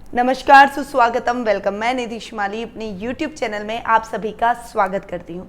नमस्कार, सुस्वागतम, वेलकम। मैं निधि शिमाली अपने YouTube चैनल में आप सभी का स्वागत करती हूँ।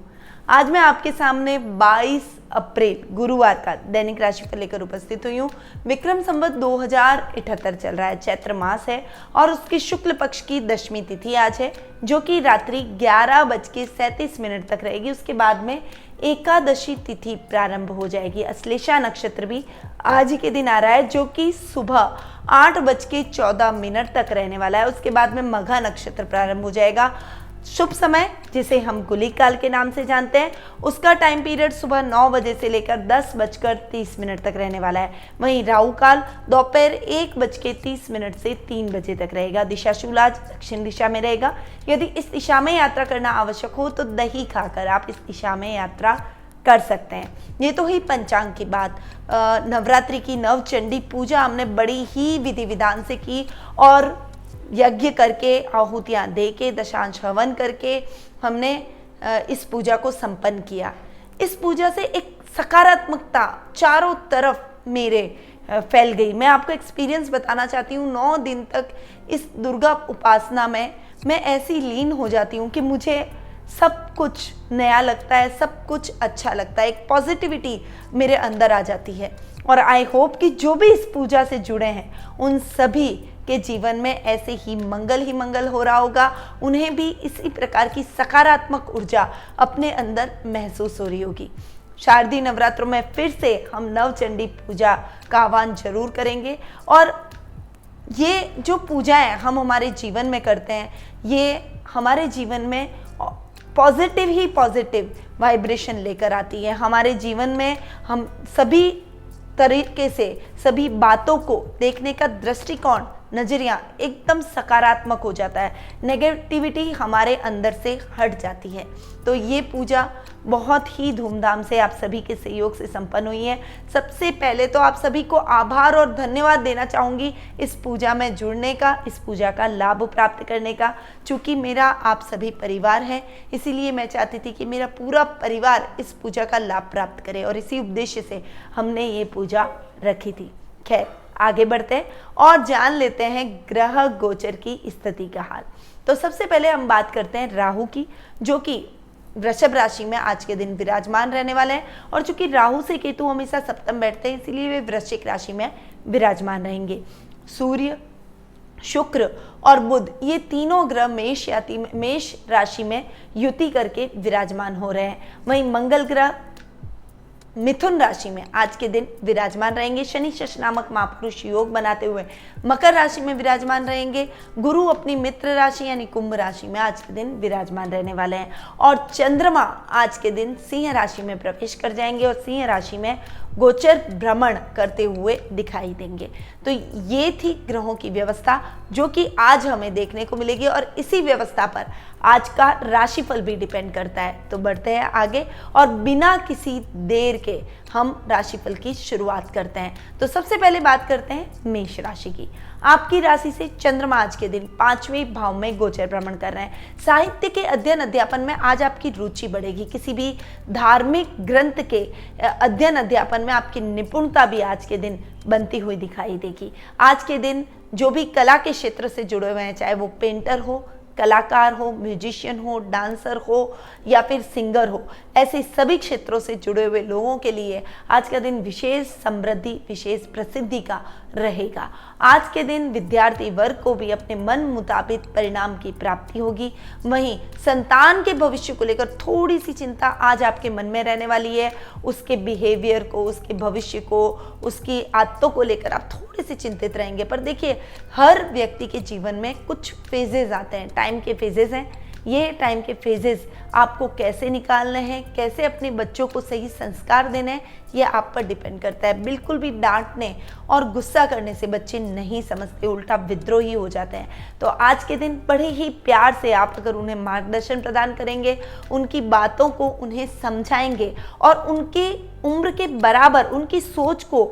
आज मैं आपके सामने 22 अप्रैल गुरुवार का दैनिक राशिफल लेकर उपस्थित हुई हूँ। विक्रम संवत 2078 चल रहा है, चैत्र मास है और उसकी शुक्ल पक्ष की दशमी तिथि आज है, जो कि रात्रि 11:37 तक रहेगी। उसके बाद में एकादशी तिथि प्रारंभ हो जाएगी। अश्लेषा नक्षत्र भी आज ही के दिन आ रहा है, जो कि सुबह 8:14 तक रहने वाला है। उसके बाद में मघा नक्षत्र प्रारंभ हो जाएगा। शुभ समय, जिसे हम गुलिक काल के नाम से जानते हैं, उसका टाइम पीरियड सुबह 9 बजे से लेकर 10:30 तक रहने वाला है। वहीं राहु काल दोपहर 1:30 से 3 बजे तक रहेगा। दिशा शूल आज दक्षिण दिशा में रहेगा। यदि इस दिशा में यात्रा करना आवश्यक हो तो दही खाकर आप इस दिशा में यात्रा कर सकते हैं। ये तो ही पंचांग की बात। नवरात्रि की नवचंडी पूजा हमने बड़ी ही विधि विधान से की और यज्ञ करके, आहुतियाँ दे के, दशांश हवन करके हमने इस पूजा को संपन्न किया। इस पूजा से एक सकारात्मकता चारों तरफ मेरे फैल गई। मैं आपको एक्सपीरियंस बताना चाहती हूँ। 9 दिन तक इस दुर्गा उपासना में मैं ऐसी लीन हो जाती हूँ कि मुझे सब कुछ नया लगता है, सब कुछ अच्छा लगता है। एक पॉजिटिविटी मेरे अंदर आ जाती है और आई होप कि जो भी इस पूजा से जुड़े हैं उन सभी के जीवन में ऐसे ही मंगल हो रहा होगा। उन्हें भी इसी प्रकार की सकारात्मक ऊर्जा अपने अंदर महसूस हो रही होगी। शारदीय नवरात्रों में फिर से हम नवचंडी पूजा का आह्वान जरूर करेंगे और ये जो पूजाएं हम हमारे जीवन में करते हैं, ये हमारे जीवन में पॉजिटिव वाइब्रेशन लेकर आती है। हमारे जीवन में हम सभी तरीके से सभी बातों को देखने का दृष्टिकोण, नजरिया एकदम सकारात्मक हो जाता है। नेगेटिविटी हमारे अंदर से हट जाती है। तो ये पूजा बहुत ही धूमधाम से आप सभी के सहयोग से संपन्न हुई है। सबसे पहले तो आप सभी को आभार और धन्यवाद देना चाहूँगी इस पूजा में जुड़ने का, इस पूजा का लाभ प्राप्त करने का। चूँकि मेरा आप सभी परिवार है, इसीलिए मैं चाहती थी कि मेरा पूरा परिवार इस पूजा का लाभ प्राप्त करे और इसी उद्देश्य से हमने ये पूजा रखी थी। खैर, आगे बढ़ते हैं और जान लेते हैं ग्रह गोचर की स्थिति का हाल। तो सबसे पहले हम बात करते हैं राहु की, जो कि वृषभ राशि में आज के दिन विराजमान रहने वाले हैं। और चूंकि राहु से केतु हमेशा सप्तम बैठते हैं, इसीलिए वे वृश्चिक राशि में विराजमान रहेंगे। सूर्य, शुक्र और बुध, ये तीनों ग्रह मेष राशि में युति करके विराजमान हो रहे हैं। वहीं मंगल ग्रह मिथुन राशि में आज के दिन विराजमान रहेंगे। शनि शश नामक महापुरुष योग बनाते हुए मकर राशि में विराजमान रहेंगे। गुरु अपनी मित्र राशि यानी कुंभ राशि में आज के दिन विराजमान रहने वाले हैं और चंद्रमा आज के दिन सिंह राशि में प्रवेश कर जाएंगे और सिंह राशि में गोचर भ्रमण करते हुए दिखाई देंगे। तो ये थी ग्रहों की व्यवस्था जो कि आज हमें देखने को मिलेगी और इसी व्यवस्था पर आज का राशिफल भी डिपेंड करता है। तो बढ़ते हैं आगे और बिना किसी देर के हम राशिफल की शुरुआत करते हैं। तो सबसे पहले बात करते हैं मेष राशि की। आपकी राशि से चंद्रमा आज के दिन 5वें भाव में गोचर भ्रमण कर रहे हैं। साहित्य के अध्ययन अध्यापन में आज आपकी रुचि बढ़ेगी। किसी भी धार्मिक ग्रंथ के अध्ययन अध्यापन में आपकी निपुणता भी आज के दिन बनती हुई दिखाई देगी। आज के दिन जो भी कला के क्षेत्र से जुड़े हुए हैं, चाहे वो पेंटर हो, कलाकार हो, म्यूजिशियन हो, डांसर हो या फिर सिंगर हो, ऐसे सभी क्षेत्रों से जुड़े हुए लोगों के लिए आज का दिन विशेष समृद्धि, विशेष प्रसिद्धि का रहेगा। आज के दिन विद्यार्थी वर्ग को भी अपने मन मुताबिक परिणाम की प्राप्ति होगी। वहीं संतान के भविष्य को लेकर थोड़ी सी चिंता आज आपके मन में रहने वाली है। उसके बिहेवियर को, उसके भविष्य को, उसकी आदतों को लेकर आप थोड़े से चिंतित रहेंगे। पर देखिए, हर व्यक्ति के जीवन में कुछ फेजेस आते हैं, टाइम के फेजेस हैं। ये टाइम के फेजेस आपको कैसे निकालने हैं, कैसे अपने बच्चों को सही संस्कार देने हैं, ये आप पर डिपेंड करता है। बिल्कुल भी डांटने और गुस्सा करने से बच्चे नहीं समझते, उल्टा विद्रोही हो जाते हैं। तो आज के दिन बड़े ही प्यार से आप अगर उन्हें मार्गदर्शन प्रदान करेंगे, उनकी बातों को उन्हें समझाएंगे और उनकी उम्र के बराबर उनकी सोच को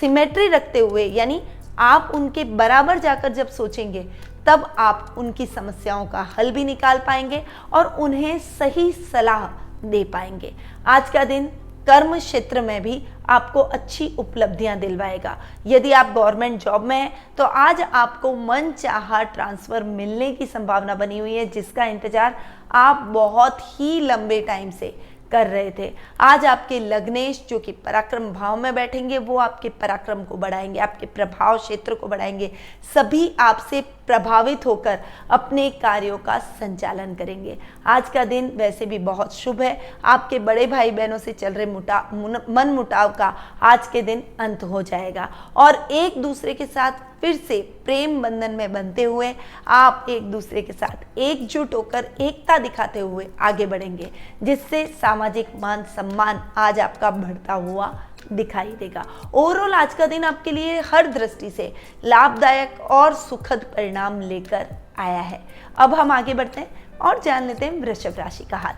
सिमेट्री रखते हुए, यानी आप उनके बराबर जाकर जब सोचेंगे, तब आप उनकी समस्याओं का हल भी निकाल पाएंगे और उन्हें सही सलाह दे पाएंगे। आज का दिन कर्म क्षेत्र में भी आपको अच्छी उपलब्धियां दिलवाएगा। यदि आप गवर्नमेंट जॉब में हैं तो आज आपको मनचाहा ट्रांसफर मिलने की संभावना बनी हुई है, जिसका इंतजार आप बहुत ही लंबे टाइम से कर रहे थे। आज आपके लग्नेश जो कि पराक्रम भाव में बैठेंगे वो आपके पराक्रम को बढ़ाएंगे, आपके प्रभाव क्षेत्र को बढ़ाएंगे। सभी आपसे प्रभावित होकर अपने कार्यों का संचालन करेंगे। आज का दिन वैसे भी बहुत शुभ है। आपके बड़े भाई बहनों से चल रहे मन मुटाव का आज के दिन अंत हो जाएगा और एक दूसरे के साथ फिर से प्रेम बंधन में बंधते हुए आप एक दूसरे के साथ एकजुट होकर एकता दिखाते हुए आगे बढ़ेंगे, जिससे सामाजिक मान सम्मान आज आपका बढ़ता हुआ दिखाई देगा। ओवरऑल आज का दिन आपके लिए हर दृष्टि से लाभदायक और सुखद परिणाम लेकर आया है। अब हम आगे बढ़ते हैं और जान लेते हैं वृषभ राशि का हाल।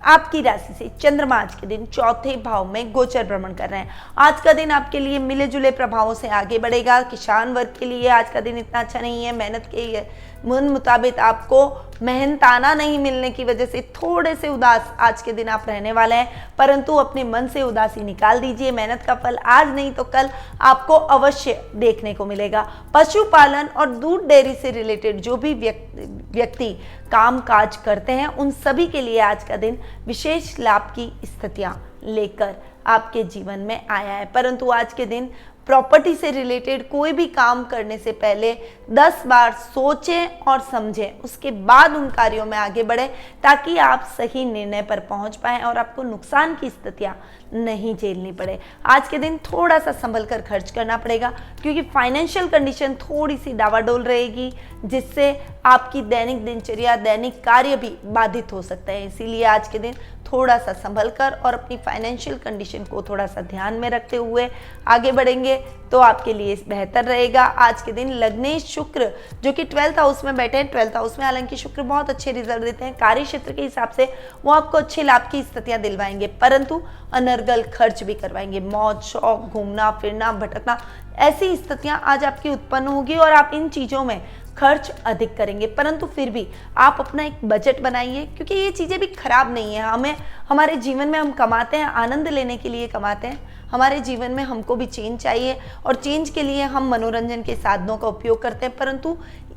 आपकी राशि से चंद्रमा आज के दिन चौथे भाव में गोचर भ्रमण कर रहे हैं। आज का दिन आपके लिए मिले जुले प्रभावों से आगे बढ़ेगा। किसान वर्ग के लिए आज का दिन इतना अच्छा नहीं है। मेहनत के मन मुताबिक आपको मेहनताना नहीं मिलने की वजह से थोड़े से उदास आज के दिन आप रहने वाले हैं, परंतु अपने मन से उदासी निकाल दीजिए। मेहनत का फल आज नहीं तो कल आपको अवश्य देखने को मिलेगा। पशुपालन और दूध डेयरी से रिलेटेड जो भी व्यक्ति काम काज करते हैं उन सभी के लिए आज का दिन विशेष लाभ की स्थितियां लेकर आपके जीवन में आया है। परंतु आज के दिन प्रॉपर्टी से रिलेटेड कोई भी काम करने से पहले 10 बार सोचें और समझें, उसके बाद उन कार्यों में आगे बढ़ें ताकि आप सही निर्णय पर पहुंच पाएं और आपको नुकसान की स्थितियां नहीं झेलनी पड़े। आज के दिन थोड़ा सा संभल कर खर्च करना पड़ेगा क्योंकि फाइनेंशियल कंडीशन थोड़ी सी डावाडोल रहेगी, जिससे आपकी दैनिक दिनचर्या दैनिक कार्य भी बाधित हो सकते हैं। इसीलिए आज के दिन थोड़ा सा संभल कर और अपनी फाइनेंशियल कंडीशन को थोड़ा सा ध्यान में रखते हुए आगे बढ़ेंगे तो आपके लिए बेहतर रहेगा। आज के दिन लग्नेश शुक्र जो कि 12th हाउस में बैठे हैं, 12th हाउस में हालांकि शुक्र बहुत अच्छे रिजल्ट देते हैं, कार्य क्षेत्र के हिसाब से वो आपको अच्छे लाभ की स्थितियां दिलवाएंगे, परंतु अनर्गल खर्च भी करवाएंगे। मौज शौक, घूमना फिरना, भटकना, ऐसी स्थितियां आज आपकी उत्पन्न होगी और आप इन चीजों में खर्च अधिक करेंगे। परंतु फिर भी आप अपना एक बजट बनाइए क्योंकि ये चीज़ें भी खराब नहीं है। हमें हमारे जीवन में हम कमाते हैं, आनंद लेने के लिए कमाते हैं। हमारे जीवन में हमको भी चेंज चाहिए और चेंज के लिए हम मनोरंजन के साधनों का उपयोग करते हैं, परंतु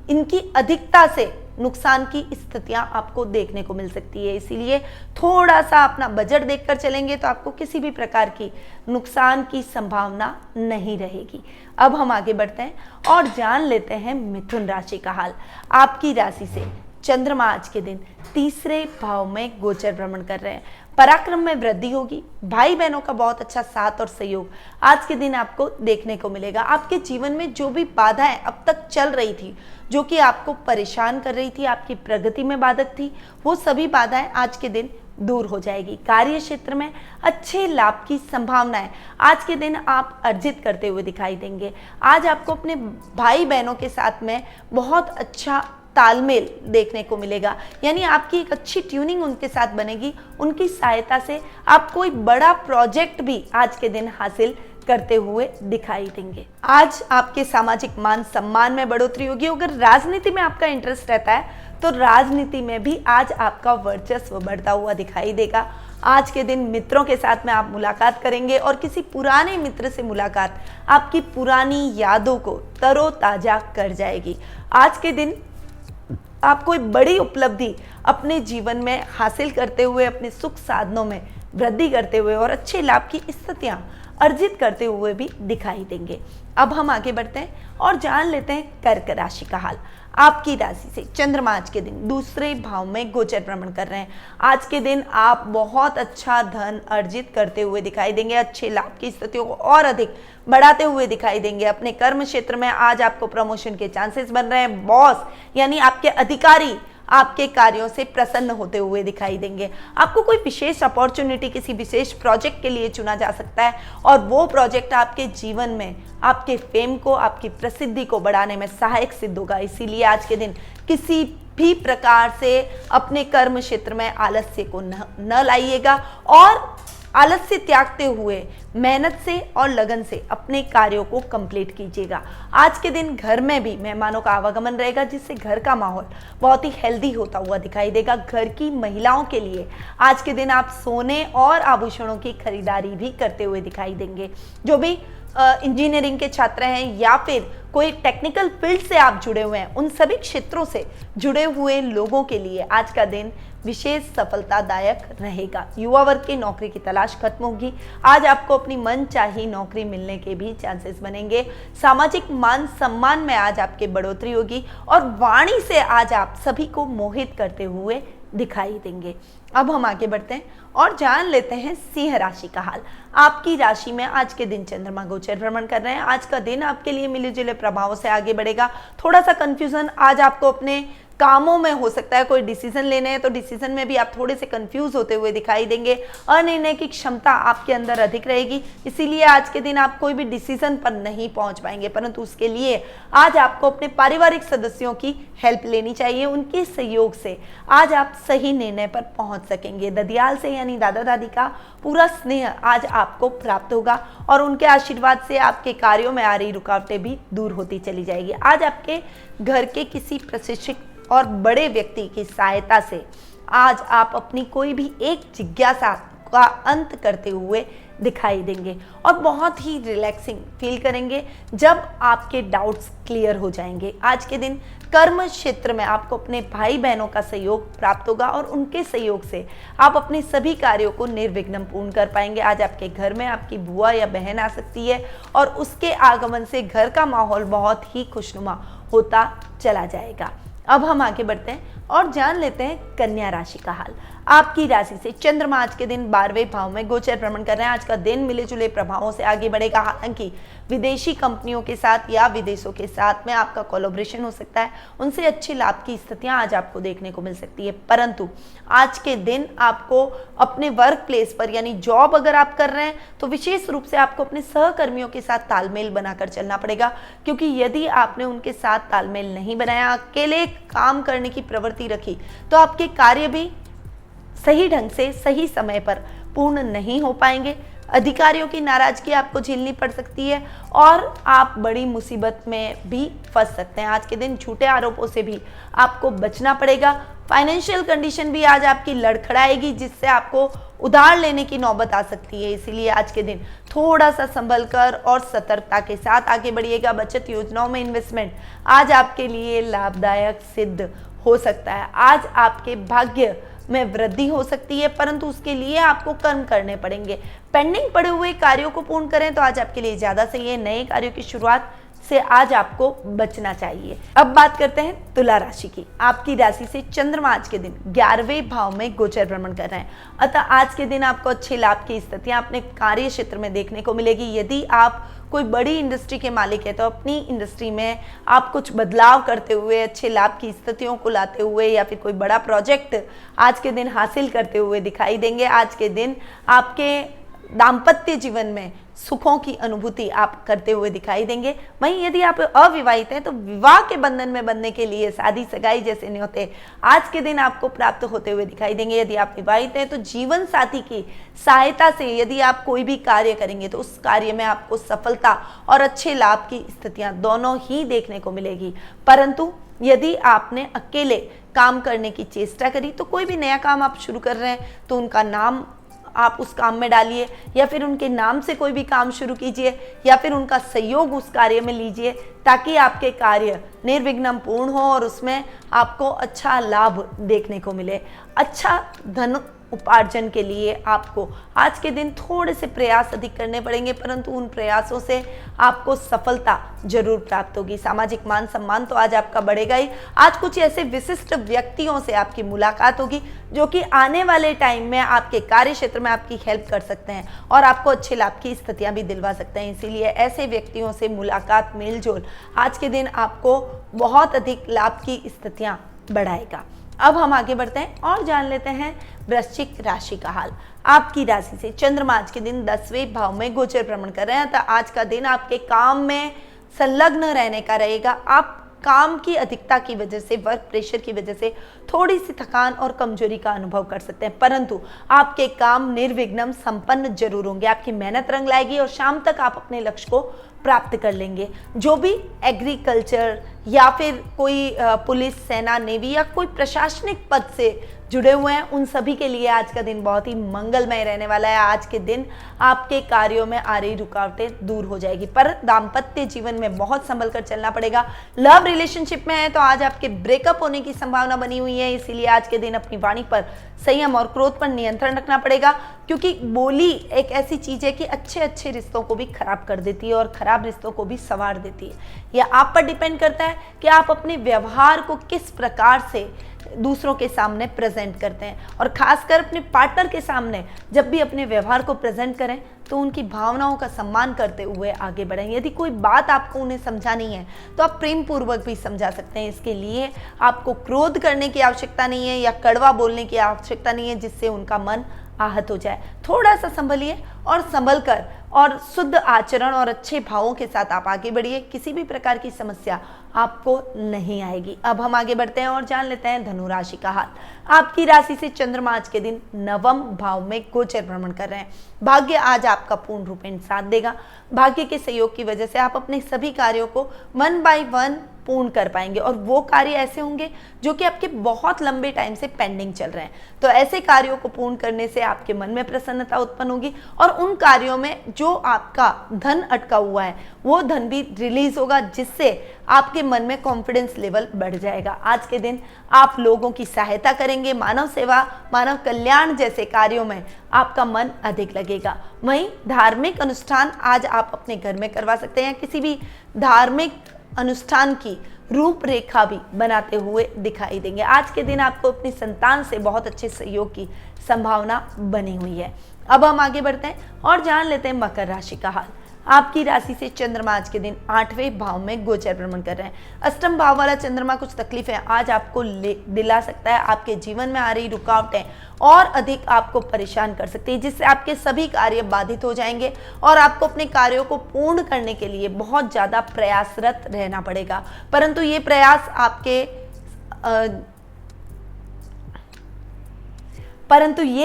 इनकी अधिकता से नुकसान की स्थितियां आपको देखने को मिल सकती है। इसीलिए थोड़ा सा अपना बजट देखकर चलेंगे तो आपको किसी भी प्रकार की नुकसान की संभावना नहीं रहेगी। अब हम आगे बढ़ते हैं और जान लेते हैं मिथुन राशि का हाल। आपकी राशि से चंद्रमा आज के दिन तीसरे भाव में गोचर भ्रमण कर रहे हैं। पराक्रम में वृद्धि होगी। भाई बहनों का बहुत अच्छा साथ और सहयोग आज के दिन आपको देखने को मिलेगा। आपके जीवन में जो भी बाधाएं अब तक चल रही थी, जो कि आपको परेशान कर रही थी, आपकी प्रगति में बाधक थी, वो सभी बाधाएं आज के दिन दूर हो जाएगी। कार्य क्षेत्र में अच्छे लाभ की संभावनाएं आज के दिन आप अर्जित करते हुए दिखाई देंगे। आज आपको अपने भाई बहनों के साथ में बहुत अच्छा तालमेल देखने को मिलेगा, यानी आपकी एक अच्छी ट्यूनिंग उनके साथ बनेगी। उनकी सहायता से आप कोई बड़ा प्रोजेक्ट भी आज के दिन हासिल करते हुए दिखाई देंगे। आज आपके सामाजिक मान सम्मान में बढ़ोतरी होगी। अगर राजनीति में आपका इंटरेस्ट रहता है तो राजनीति में भी आज आपका वर्चस्व बढ़ता हुआ दिखाई देगा। आज के दिन मित्रों के साथ में आप मुलाकात करेंगे और किसी पुराने मित्र से मुलाकात आपकी पुरानी यादों को तरोताजा कर जाएगी। आज के दिन आप कोई बड़ी उपलब्धि अपने जीवन में हासिल करते हुए, अपने सुख साधनों में वृद्धि करते हुए और अच्छे लाभ की स्थितियां अर्जित करते हुए भी दिखाई देंगे। अब हम आगे बढ़ते हैं और जान लेते हैं कर्क राशि का हाल। आपकी राशि से चंद्रमा आज के दिन दूसरे भाव में गोचर भ्रमण कर रहे हैं। आज के दिन आप बहुत अच्छा धन अर्जित करते हुए दिखाई देंगे। अच्छे लाभ की स्थितियों को और अधिक बढ़ाते हुए दिखाई देंगे। अपने कर्म क्षेत्र में आज आपको प्रमोशन के चांसेस बन रहे हैं। बॉस यानी आपके अधिकारी आपके कार्यों से प्रसन्न होते हुए दिखाई देंगे। आपको कोई विशेष अपॉर्चुनिटी किसी विशेष प्रोजेक्ट के लिए चुना जा सकता है और वो प्रोजेक्ट आपके जीवन में आपके फेम को, आपकी प्रसिद्धि को बढ़ाने में सहायक सिद्ध होगा। इसीलिए आज के दिन किसी भी प्रकार से अपने कर्म क्षेत्र में आलस्य को न लाइएगा और आलस्य त्यागते हुए मेहनत से और लगन से अपने कार्यों को कंप्लीट कीजिएगा। आज के दिन घर में भी मेहमानों का आवागमन रहेगा, जिससे घर का माहौल बहुत ही हेल्दी होता हुआ दिखाई देगा। घर की महिलाओं के लिए आज के दिन आप सोने और आभूषणों की खरीदारी भी करते हुए दिखाई देंगे। जो भी इंजीनियरिंग के छात्र हैं या फिर कोई टेक्निकल फील्ड से आप जुड़े हुए हैं, उन सभी क्षेत्रों से जुड़े हुए लोगों के लिए आज का दिन विशेष सफलतादायक रहेगा। युवा वर्ग की नौकरी की तलाश खत्म होगी। आज आपको अपनी मनचाही नौकरी मिलने के भी चांसेस बनेंगे। सामाजिक मान सम्मान में आज आपकी बढ़ोतरी होगी और वाणी से आज आप सभी को मोहित करते हुए दिखाई देंगे। अब हम आगे बढ़ते हैं और जान लेते हैं सिंह राशि का हाल। आपकी राशि में आज के दिन चंद्रमा गोचर भ्रमण कर रहे हैं। आज का दिन आपके लिए मिले जुले प्रभावों से आगे बढ़ेगा। थोड़ा सा कंफ्यूजन आज आपको अपने कामों में हो सकता है। कोई डिसीजन लेने हैं तो डिसीजन में भी आप थोड़े से कंफ्यूज होते हुए दिखाई देंगे। अनिर्णय की क्षमता आपके अंदर अधिक रहेगी, इसीलिए आज के दिन आप कोई भी डिसीजन पर नहीं पहुंच पाएंगे। परंतु उसके लिए आज आपको अपने पारिवारिक सदस्यों की हेल्प लेनी चाहिए। उनके सहयोग से आज आप सही निर्णय पर पहुंच सकेंगे। ददियाल से यानी दादा दादी का पूरा स्नेह आज आपको प्राप्त होगा और उनके आशीर्वाद से आपके कार्यों में आ रही रुकावटें भी दूर होती चली जाएगी। आज आपके घर के किसी प्रशिक्षित और बड़े व्यक्ति की सहायता से आज आप अपनी कोई भी एक जिज्ञासा का अंत करते हुए दिखाई देंगे और बहुत ही रिलैक्सिंग फील करेंगे जब आपके डाउट्स क्लियर हो जाएंगे। आज के दिन कर्म क्षेत्र में आपको अपने भाई बहनों का सहयोग प्राप्त होगा और उनके सहयोग से आप अपने सभी कार्यों को निर्विघ्न पूर्ण कर पाएंगे। आज आपके घर में आपकी बुआ या बहन आ सकती है और उसके आगमन से घर का माहौल बहुत ही खुशनुमा होता चला जाएगा। अब हम आगे बढ़ते हैं और जान लेते हैं कन्या राशि का हाल। आपकी राशि से चंद्रमा आज के दिन 12वें भाव में गोचर भ्रमण कर रहे हैं। आज का दिन मिले जुले प्रभावों से आगे बढ़ेगा। हालांकि विदेशी कंपनियों के साथ या विदेशों के साथ में आपका कोलैबोरेशन हो सकता है, उनसे अच्छे लाभ की स्थितियां आज आपको देखने को मिल सकती है। परंतु आज के दिन आपको अपने वर्क प्लेस पर यानी जॉब अगर आप कर रहे हैं तो विशेष रूप से आपको अपने सहकर्मियों के साथ तालमेल बनाकर चलना पड़ेगा, क्योंकि यदि आपने उनके साथ तालमेल नहीं बनाया, अकेले काम करने की प्रवृत्ति रखी, तो आपके कार्य भी सही ढंग से सही समय पर पूर्ण नहीं हो पाएंगे। अधिकारियों की नाराजगी आपको झेलनी पड़ सकती है और आप बड़ी मुसीबत में भी फंस सकते हैं। आज के दिन झूठे आरोपों से भी आपको बचना पड़ेगा। फाइनेंशियल कंडीशन भी आज आपकी लड़खड़ाएगी, जिससे आपको उधार लेने की नौबत आ सकती है। इसीलिए आज के दिन थोड़ा सा संभल कर और सतर्कता के साथ आगे बढ़िएगा। बचत योजनाओं में इन्वेस्टमेंट आज आपके लिए लाभदायक सिद्ध हो सकता है। आज आपके भाग्य में वृद्धि हो सकती है, परंतु उसके लिए आपको कर्म करने पड़ेंगे। पेंडिंग पड़े हुए कार्यों को पूर्ण करें तो आज आपके लिए ज्यादा सही है। नए कार्यों की शुरुआत से आज आपको बचना चाहिए। अब बात करते हैं तुला राशि की। आपकी राशि से चंद्रमा आज के दिन 11वें भाव में गोचर भ्रमण कर रहे हैं, अतः आज के दिन आपको अच्छे लाभ की स्थितियां अपने कार्य क्षेत्र में देखने को मिलेगी। यदि आप कोई बड़ी इंडस्ट्री के मालिक है तो अपनी इंडस्ट्री में आप कुछ बदलाव करते हुए अच्छे लाभ की स्थितियों को लाते हुए या फिर कोई बड़ा प्रोजेक्ट आज के दिन हासिल करते हुए दिखाई देंगे। आज के दिन आपके दाम्पत्य जीवन में सुखों की अनुभूति आप करते हुए दिखाई देंगे। वहीं यदि आप अविवाहित हैं तो विवाह के बंधन में बंधने के लिए शादी सगाई जैसे न्योते आज के दिन आपको प्राप्त होते हुए दिखाई देंगे। यदि आप विवाहित हैं तो जीवन साथी की सहायता से यदि आप कोई भी कार्य करेंगे तो उस कार्य में आपको सफलता और अच्छे लाभ की स्थितियां दोनों ही देखने को मिलेगी। परंतु यदि आपने अकेले काम करने की चेष्टा करी तो कोई भी नया काम आप शुरू कर रहे हैं तो उनका नाम आप उस काम में डालिए या फिर उनके नाम से कोई भी काम शुरू कीजिए या फिर उनका सहयोग उस कार्य में लीजिए, ताकि आपके कार्य निर्विघ्न पूर्ण हो और उसमें आपको अच्छा लाभ देखने को मिले। अच्छा धन उपार्जन के लिए आपको आज के दिन थोड़े से प्रयास अधिक करने पड़ेंगे, परंतु उन प्रयासों से आपको सफलता जरूर प्राप्त होगी। सामाजिक मान सम्मान तो आज आपका बढ़ेगा ही। आज कुछ ऐसे विशिष्ट व्यक्तियों से आपकी मुलाकात होगी जो कि आने वाले टाइम में आपके कार्य क्षेत्र में आपकी हेल्प कर सकते हैं और आपको अच्छे लाभ की स्थितियां भी दिलवा सकते हैं। इसीलिए ऐसे व्यक्तियों से मुलाकात मेलजोल आज के दिन आपको बहुत अधिक लाभ की स्थितियां बढ़ाएगा। अब हम आगे बढ़ते हैं और जान लेते हैं वृश्चिक राशि का हाल। आपकी राशि से चंद्रमा आज के दिन 10वें भाव में गोचर भ्रमण कर रहे हैं, तो आज का दिन आपके काम में संलग्न रहने का रहेगा। आप काम की अधिकता की वजह से, वर्क प्रेशर की वजह से थोड़ी सी थकान और कमजोरी का अनुभव कर सकते हैं, परंतु आपके काम निर्विघ्न संपन्न जरूर होंगे। आपकी मेहनत रंग लाएगी और शाम तक आप अपने लक्ष्य को प्राप्त कर लेंगे। जो भी एग्रीकल्चर या फिर कोई पुलिस, सेना, नेवी या कोई प्रशासनिक पद से जुड़े हुए हैं, उन सभी के लिए आज का दिन बहुत ही मंगलमय रहने वाला है। आज के दिन आपके कार्यों में आ रही रुकावटें दूर हो जाएगी, पर दाम्पत्य जीवन में बहुत संभल कर चलना पड़ेगा। लव रिलेशनशिप में है तो आज आपके ब्रेकअप होने की संभावना बनी हुई है, इसीलिए आज के दिन अपनी वाणी पर संयम और क्रोध पर नियंत्रण रखना पड़ेगा, क्योंकि बोली एक ऐसी चीज है कि अच्छे अच्छे रिश्तों को भी खराब कर देती है और खराब रिश्तों को भी संवार देती है। यह आप पर डिपेंड करता है कि आप अपने व्यवहार को किस प्रकार से दूसरों के सामने प्रेजेंट करते हैं, और खासकर अपने पार्टनर के सामने जब भी अपने व्यवहार को प्रेजेंट करें तो उनकी भावनाओं का सम्मान करते हुए आगे बढ़ें। यदि कोई बात आपको उन्हें समझानी है तो आप प्रेम पूर्वक भी समझा सकते हैं। इसके लिए आपको क्रोध करने की आवश्यकता नहीं है या कड़वा बोलने की आवश्यकता नहीं है जिससे उनका मन आहत हो जाए। थोड़ा सा संभलिए और संभल कर और शुद्ध आचरण और अच्छे भावों के साथ आप आगे बढ़िए, किसी भी प्रकार की समस्या आपको नहीं आएगी। अब हम आगे बढ़ते हैं और जान लेते हैं धनु राशि का हाल। आपकी राशि से चंद्रमा आज के दिन नवम भाव में गोचर भ्रमण कर रहे हैं। भाग्य आज आपका पूर्ण रूपेण साथ देगा। भाग्य के सहयोग की वजह से आप अपने सभी कार्यों को 1 बाय 1 पूर्ण कर पाएंगे, और वो कार्य ऐसे होंगे जो कि आपके बहुत लंबे टाइम से पेंडिंग चल रहे हैं। तो ऐसे कार्यों को पूर्ण करने से आपके मन में प्रसन्नता उत्पन्न होगी, और उन कार्यों में जो आपका धन अटका हुआ है वो धन भी रिलीज होगा, जिससे आपके मन में कॉन्फिडेंस लेवल बढ़ जाएगा। आज के दिन आप लोगों की सहायता करेंगे, मानव सेवा, मानव कल्याण जैसे कार्यों में आपका मन अधिक लगेगा। वहीं धार्मिक अनुष्ठान आज आप अपने घर में करवा सकते हैं। किसी भी धार्मिक अनुष्ठान की रूपरेखा भी बनाते हुए दिखाई देंगे। आज के दिन आपको अपनी संतान से बहुत अच्छे सहयोग की संभावना बनी हुई है। अब हम आगे बढ़ते हैं और जान लेते हैं मकर राशि का हाल। आपकी राशि से चंद्रमा आज के दिन 8वें भाव में गोचर भ्रमण कर रहे हैं। अष्टम भाव वाला चंद्रमा कुछ तकलीफें आज आपको दिला सकता है। आपके जीवन में आ रही रुकावटें और अधिक आपको परेशान कर सकती है, जिससे आपके सभी कार्य बाधित हो जाएंगे और आपको अपने कार्यों को पूर्ण करने के लिए बहुत ज़्यादा प्रयासरत रहना पड़ेगा। परंतु ये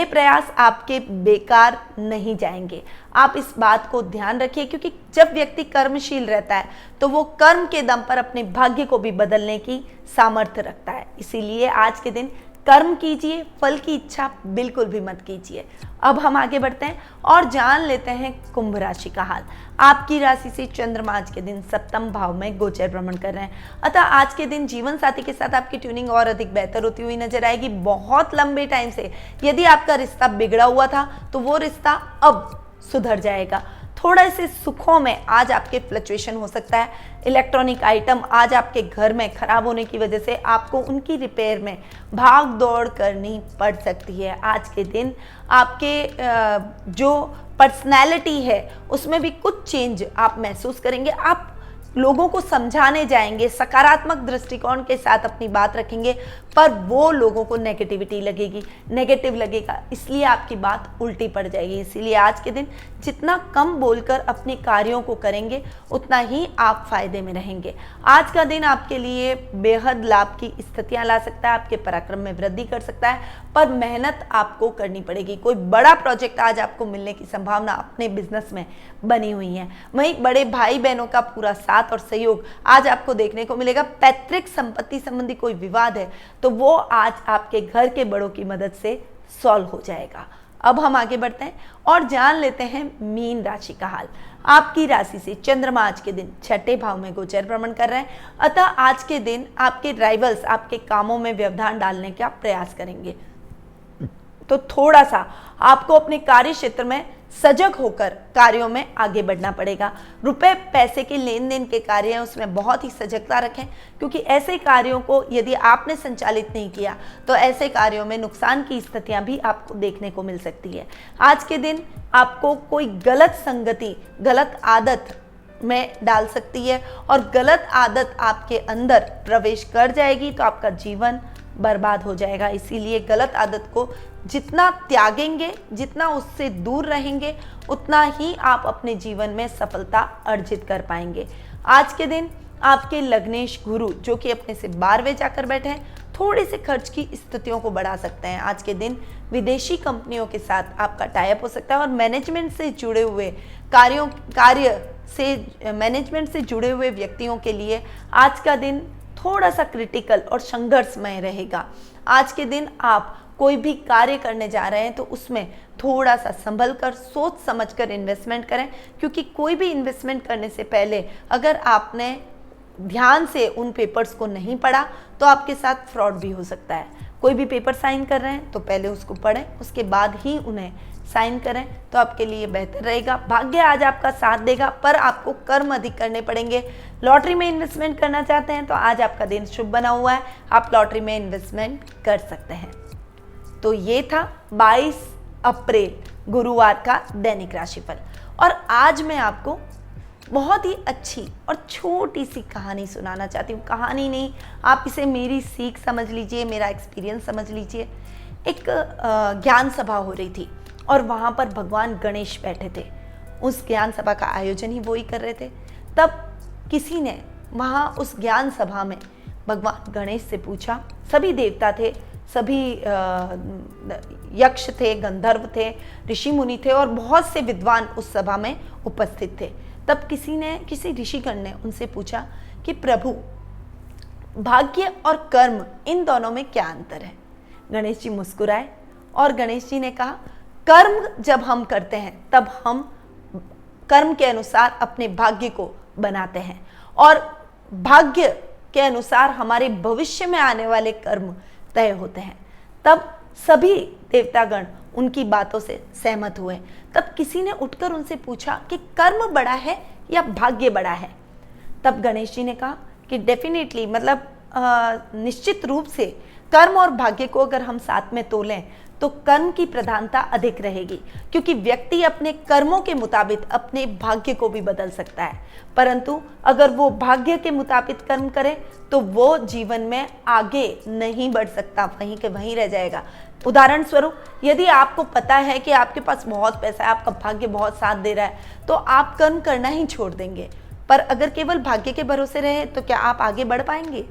प्रयास आपके बेकार नहीं जाएंगे। आप इस बात को ध्यान रखिए, क्योंकि जब व्यक्ति कर्मशील रहता है तो वो कर्म के दम पर अपने भाग्य को भी बदलने की सामर्थ्य रखता है। इसीलिए आज के दिन कर्म कीजिए, फल की इच्छा बिल्कुल भी मत कीजिए। अब हम आगे बढ़ते हैं और जान लेते हैं कुंभ राशि का हाल। आपकी राशि से चंद्रमा आज के दिन 7वें भाव में गोचर भ्रमण कर रहे हैं। अतः आज के दिन जीवन साथी के साथ आपकी ट्यूनिंग और अधिक बेहतर होती हुई नजर आएगी। बहुत लंबे टाइम से यदि आपका रिश्ता बिगड़ा हुआ था तो वो रिश्ता अब सुधर जाएगा। थोड़े से सुखों में आज आपके फ्लक्चुएशन हो सकता है। इलेक्ट्रॉनिक आइटम आज आपके घर में खराब होने की वजह से आपको उनकी रिपेयर में भाग दौड़ करनी पड़ सकती है। आज के दिन आपके जो पर्सनैलिटी है उसमें भी कुछ चेंज आप महसूस करेंगे। आप लोगों को समझाने जाएंगे, सकारात्मक दृष्टिकोण के साथ अपनी बात रखेंगे, पर वो लोगों को नेगेटिव लगेगा, इसलिए आपकी बात उल्टी पड़ जाएगी। इसीलिए आज के दिन जितना कम बोलकर अपने कार्यों को करेंगे उतना ही आप फायदे में रहेंगे। आज का दिन आपके लिए बेहद लाभ की स्थितियां ला सकता है, आपके पराक्रम में वृद्धि कर सकता है, पर मेहनत आपको करनी पड़ेगी। कोई बड़ा प्रोजेक्ट आज आपको मिलने की संभावना अपने बिजनेस में बनी हुई है। वहीं बड़े भाई बहनों का पूरा साथ और सहयोग आज आपको देखने को मिलेगा। पैतृक संपत्ति संबंधी कोई विवाद है तो वो आज आपके घर के बड़ों की मदद से सॉल्व हो जाएगा। अब हम आगे बढ़ते हैं और जान लेते हैं मीन राशि का हाल। आपकी राशि से चंद्रमा आज के दिन 6ठे भाव में गोचर भ्रमण कर रहे हैं। अतः आज के दिन आपके राइवल्स आपके कामों में व्यवधान डालने का प्रयास करेंगे, तो थोड़ा सा आपको अपने कार्य क्षेत्र में सजग होकर कार्यों में आगे बढ़ना पड़ेगा। रुपए पैसे के लेन देन के कार्य हैं उसमें बहुत ही सजगता रखें, क्योंकि ऐसे कार्यों को यदि आपने संचालित नहीं किया तो ऐसे कार्यों में नुकसान की स्थितियां भी आपको देखने को मिल सकती है। आज के दिन आपको कोई गलत संगति, गलत आदत में डाल सकती है और गलत आदत आपके अंदर प्रवेश कर जाएगी तो आपका जीवन बर्बाद हो जाएगा। इसीलिए गलत आदत को जितना त्यागेंगे, जितना उससे दूर रहेंगे, उतना ही आप अपने जीवन में सफलता अर्जित कर पाएंगे। आज के दिन आपके लग्नेश गुरु जो कि अपने से 12वें जाकर बैठे हैं, थोड़े से खर्च की स्थितियों को बढ़ा सकते हैं। आज के दिन विदेशी कंपनियों के साथ आपका टाई अप हो सकता है और मैनेजमेंट से जुड़े हुए मैनेजमेंट से जुड़े हुए व्यक्तियों के लिए आज का दिन थोड़ा सा क्रिटिकल और संघर्षमय रहेगा। आज के दिन आप कोई भी कार्य करने जा रहे हैं तो उसमें थोड़ा सा संभल कर, सोच समझ कर इन्वेस्टमेंट करें, क्योंकि कोई भी इन्वेस्टमेंट करने से पहले अगर आपने ध्यान से उन पेपर्स को नहीं पढ़ा तो आपके साथ फ्रॉड भी हो सकता है। कोई भी पेपर साइन कर रहे हैं तो पहले उसको पढ़ें, उसके बाद ही उन्हें साइन करें तो आपके लिए बेहतर रहेगा। भाग्य आज आपका साथ देगा, पर आपको कर्म अधिक करने पड़ेंगे। लॉटरी में इन्वेस्टमेंट करना चाहते हैं तो आज आपका दिन शुभ बना हुआ है, आप लॉटरी में इन्वेस्टमेंट कर सकते हैं। तो ये था 22 अप्रैल गुरुवार का दैनिक राशिफल। और आज मैं आपको बहुत ही अच्छी और छोटी सी कहानी सुनाना चाहती हूँ। कहानी नहीं, आप इसे मेरी सीख समझ लीजिए, मेरा एक्सपीरियंस समझ लीजिए। एक ज्ञान सभा हो रही थी और वहाँ पर भगवान गणेश बैठे थे। उस ज्ञान सभा का आयोजन ही वो ही कर रहे थे। तब किसी ने वहाँ उस ज्ञान सभा में भगवान गणेश से पूछा, सभी देवता थे, सभी यक्ष थे, गंधर्व थे, ऋषि मुनि थे और बहुत से विद्वान उस सभा में उपस्थित थे। तब किसी ऋषिगण ने उनसे पूछा कि प्रभु, भाग्य और कर्म इन दोनों में क्या अंतर है? गणेश जी मुस्कुराए और गणेश जी ने कहा, कर्म जब हम करते हैं तब हम कर्म के अनुसार अपने भाग्य को बनाते हैं और भाग्य के अनुसार हमारे भविष्य में आने वाले कर्म तय होते हैं। तब सभी देवतागण उनकी बातों से सहमत हुए। तब किसी ने उठकर उनसे पूछा कि कर्म बड़ा है या भाग्य बड़ा है? तब गणेश जी ने कहा कि डेफिनेटली, मतलब निश्चित रूप से कर्म और भाग्य को अगर हम साथ में तोलें तो कर्म की प्रधानता अधिक रहेगी, क्योंकि व्यक्ति अपने कर्मों के मुताबिक अपने भाग्य को भी बदल सकता है। परंतु अगर वो भाग्य के मुताबिक कर्म करे तो वो जीवन में आगे नहीं बढ़ सकता, वहीं के वहीं रह जाएगा। उदाहरण स्वरूप, यदि आपको पता है कि आपके पास बहुत पैसा है, आपका भाग्य बहुत साथ दे रहा है, तो आप कर्म करना ही छोड़ देंगे। पर अगर केवल भाग्य के भरोसे रहे तो क्या आप आगे बढ़ पाएंगे?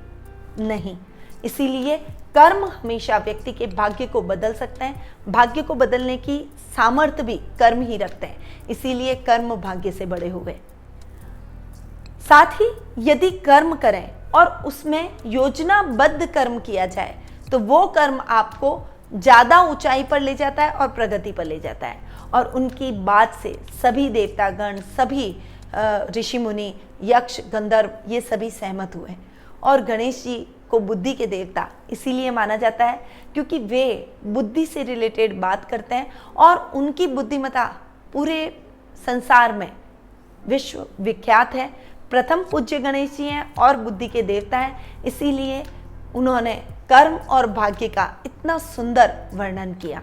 नहीं। इसीलिए कर्म हमेशा व्यक्ति के भाग्य को बदल सकते हैं। भाग्य को बदलने की सामर्थ्य भी कर्म ही रखते हैं। इसीलिए कर्म भाग्य से बड़े हुए। साथ ही यदि कर्म करें और उसमें योजनाबद्ध कर्म किया जाए तो वो कर्म आपको ज्यादा ऊंचाई पर ले जाता है और प्रगति पर ले जाता है। और उनकी बात से सभी देवतागण, सभी ऋषि मुनि, यक्ष, गंधर्व ये सभी सहमत हुए। और गणेश जी को बुद्धि के देवता इसीलिए माना जाता है क्योंकि वे बुद्धि से रिलेटेड बात करते हैं और उनकी बुद्धिमत्ता पूरे संसार में विश्व विख्यात है। प्रथम पूज्य गणेश जी हैं और बुद्धि के देवता हैं, इसीलिए उन्होंने कर्म और भाग्य का इतना सुंदर वर्णन किया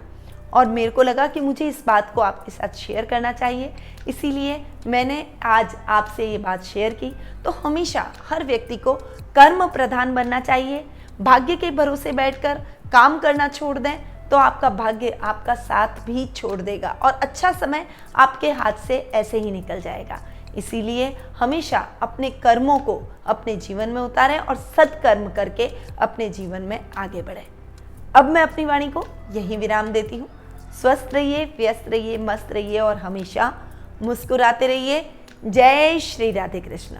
और मेरे को लगा कि मुझे इस बात को आपके साथ शेयर करना चाहिए, इसीलिए मैंने आज आपसे ये बात शेयर की। तो हमेशा हर व्यक्ति को कर्म प्रधान बनना चाहिए। भाग्य के भरोसे बैठकर काम करना छोड़ दें तो आपका भाग्य आपका साथ भी छोड़ देगा और अच्छा समय आपके हाथ से ऐसे ही निकल जाएगा। इसीलिए हमेशा अपने कर्मों को अपने जीवन में उतारें और सत्कर्म करके अपने जीवन में आगे बढ़ें। अब मैं अपनी वाणी को यहीं विराम देती हूँ। स्वस्थ रहिए, व्यस्त रहिए, मस्त रहिए और हमेशा मुस्कुराते रहिए। जय श्री राधे कृष्ण।